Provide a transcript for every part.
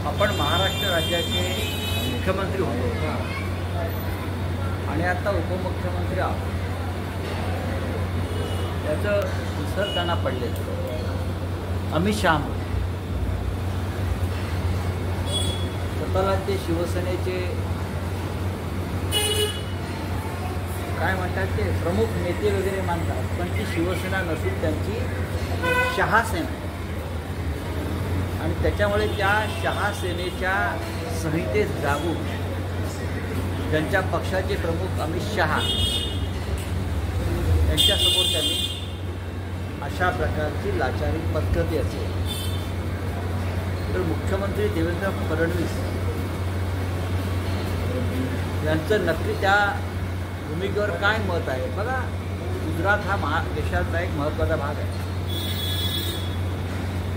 आपण महाराष्ट्र राज्याचे मुख्यमंत्री होतो आणि आता उपमुख्यमंत्री आहोत. त्याचं विसर त्यांना पडलेलं. अमित शहा स्वतःला ते शिवसेनेचे काय म्हणतात ते प्रमुख नेते वगैरे मानतात, पण ती शिवसेना नसून त्यांची शहासेना आणि त्याच्यामुळे त्या शहासेनेच्या संहितेत जागून त्यांच्या पक्षाचे प्रमुख अमित शहा यांच्यासमोर त्यांनी अशा प्रकारची लाचारी पद्धती असेल तर मुख्यमंत्री देवेंद्र फडणवीस यांचं नक्की त्या भूमिकेवर काय मत आहे. बघा, गुजरात हा देशातला एक महत्त्वाचा भाग आहे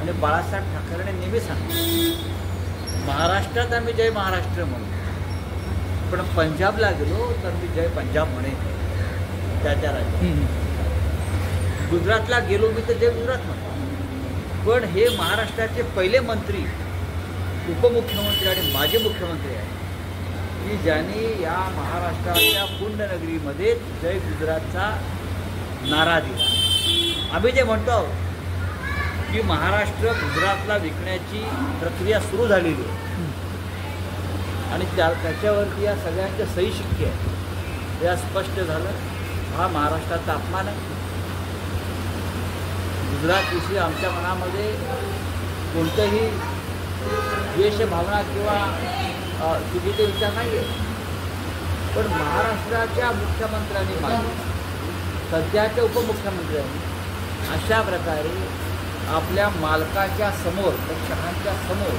आणि बाळासाहेब ठाकरेंनी नेहमी सांगितलं महाराष्ट्रात आम्ही जय महाराष्ट्र म्हणू, पण पंजाबला गेलो तर मी जय पंजाब म्हणेन त्या राज्यात. गुजरातला गेलो मी तर जय गुजरात म्हणतो. पण हे महाराष्ट्राचे पहिले मंत्री, उपमुख्यमंत्री आणि माजी मुख्यमंत्री आहेत की ज्यांनी या महाराष्ट्राच्या पुण्यनगरीमध्ये जय गुजरातचा नारा दिला. आम्ही जे म्हणतो की महाराष्ट्र गुजरातला विकण्याची प्रक्रिया सुरू झालेली आहे आणि त्याच्यावरती या सगळ्यांचे सही शिक्के आहेत. या स्पष्ट झालं हा महाराष्ट्राचा अपमान आहे. गुजरातविषयी आमच्या मनामध्ये कोणतंही द्वेष भावना किंवा चुकीचे विचार नाही आहे, पण महाराष्ट्राच्या मुख्यमंत्र्यांनी सध्याच्या उपमुख्यमंत्र्यांनी अशा प्रकारे आपल्या मालकाच्या समोर, शहांच्या समोर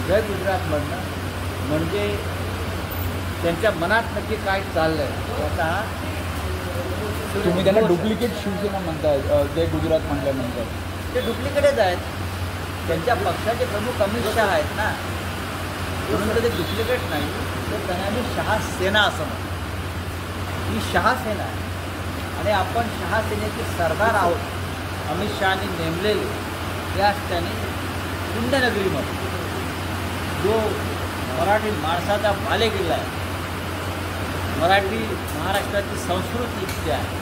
जय गुजरात म्हणणं म्हणजे त्यांच्या मनात नक्की काय चाललं आहे याचा तुम्ही त्यांना डुप्लिकेट शिवसेना म्हणताय. जय गुजरात म्हटल्यानंतर ते डुप्लिकेटच आहेत. त्यांच्या पक्षाचे प्रमुख अमित शहा आहेत ना, म्हणून ते डुप्लिकेट नाही तर त्यांना आम्ही शहासेना असं म्हणतो. ही शहासेना आहे आणि आपण शहासेनेचे सरदार आहोत. अमित शहानी नेमलेले त्याच त्याने पुण्यनगरीमध्ये जो मराठी माणसाचा बालेकिल्ला आहे, मराठी महाराष्ट्राची संस्कृती इतकी आहे,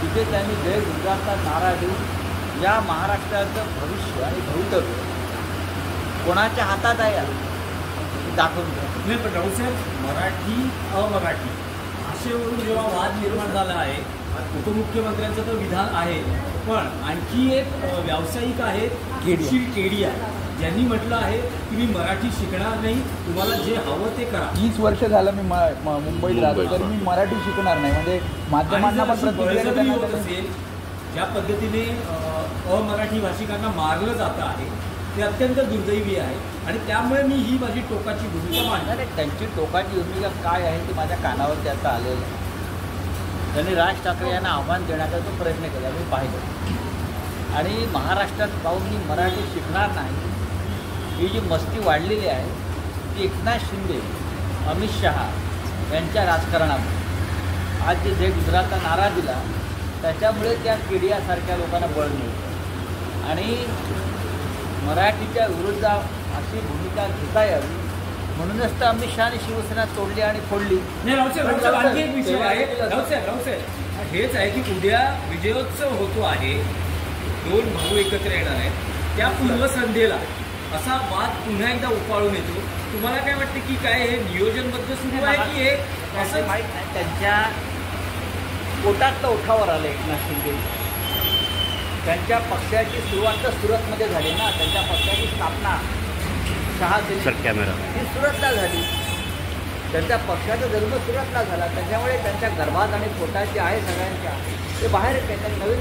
तिथे त्यांनी जय गुजरातचा नारा देऊन या महाराष्ट्राचं भविष्य आणि भवितव्य कोणाच्या हातात आहे दाखवून द्या. नाही, पण राऊसाहेब मराठी अमराठी असेवरून जेव्हा वाद निर्माण झाला आहे, उपमुख्यमंत्र्यांचं तर विधान आहे, पण आणखी एक व्यावसायिक आहेत सुशील केडिया ज्यांनी म्हटलं आहे की मी मराठी शिकणार नाही, तुम्हाला जे हवं ते करा. 30 वर्ष झालं मी मुंबईत राहतो तर मी मराठी शिकणार नाही. म्हणजे माध्यमांना पण बळजबरी होत असेल, ज्या पद्धतीने अमराठी भाषिकांना मारलं जातं आहे ते अत्यंत दुर्दैवी आहे आणि त्यामुळे मी ही माझी टोकाची भूमिका मांडणार आहे. त्यांची टोकाची भूमिका काय आहे ती माझ्या कानावर त्याचा आलेलं आहे. त्यांनी राज ठाकरे यांना आव्हान देण्याचा तो प्रयत्न केला, मी पाहिलं. आणि महाराष्ट्रात पाहून मी मराठी शिकणार नाही ही जी मस्ती वाढलेली आहे ती एकनाथ शिंदे, अमित शहा यांच्या राजकारणामुळे आज जे जय गुजरातचा नारा दिला त्याच्यामुळे त्या केडियासारख्या लोकांना बळ मिळतं आणि मराठीच्या विरुद्ध अशी भूमिका घेता यावी म्हणूनच तर अमित शहाने शिवसेना तोडली आणि फोडली. नाही रावसाहेब, आणखी एक विषय आहे रावसाहेब, हेच आहे की उद्या विजयोत्सव होतो आहे, 2 भाऊ एकत्र येणार आहेत, त्या पूर्वसंध्येला असा वाद पुन्हा एकदा उफाळून येतो. तुम्हाला काय वाटतं की काय हे नियोजनबद्ध सुरू आहे की हे असं माहीत नाही. त्यांच्या पोटात तर उठावर आलं एकनाथ शिंदे. त्यांच्या पक्षाची सुरुवात तर सुरतमध्ये झाली ना, त्यांच्या पक्षाची स्थापना ही सुरतला झाली. त्यांच्या पक्षाचा जन्म सुरतला झाला. त्याच्यामुळे त्यांच्या गर्भात आणि पोटात जे आहे सगळ्यांच्या ते बाहेर येते. नवीन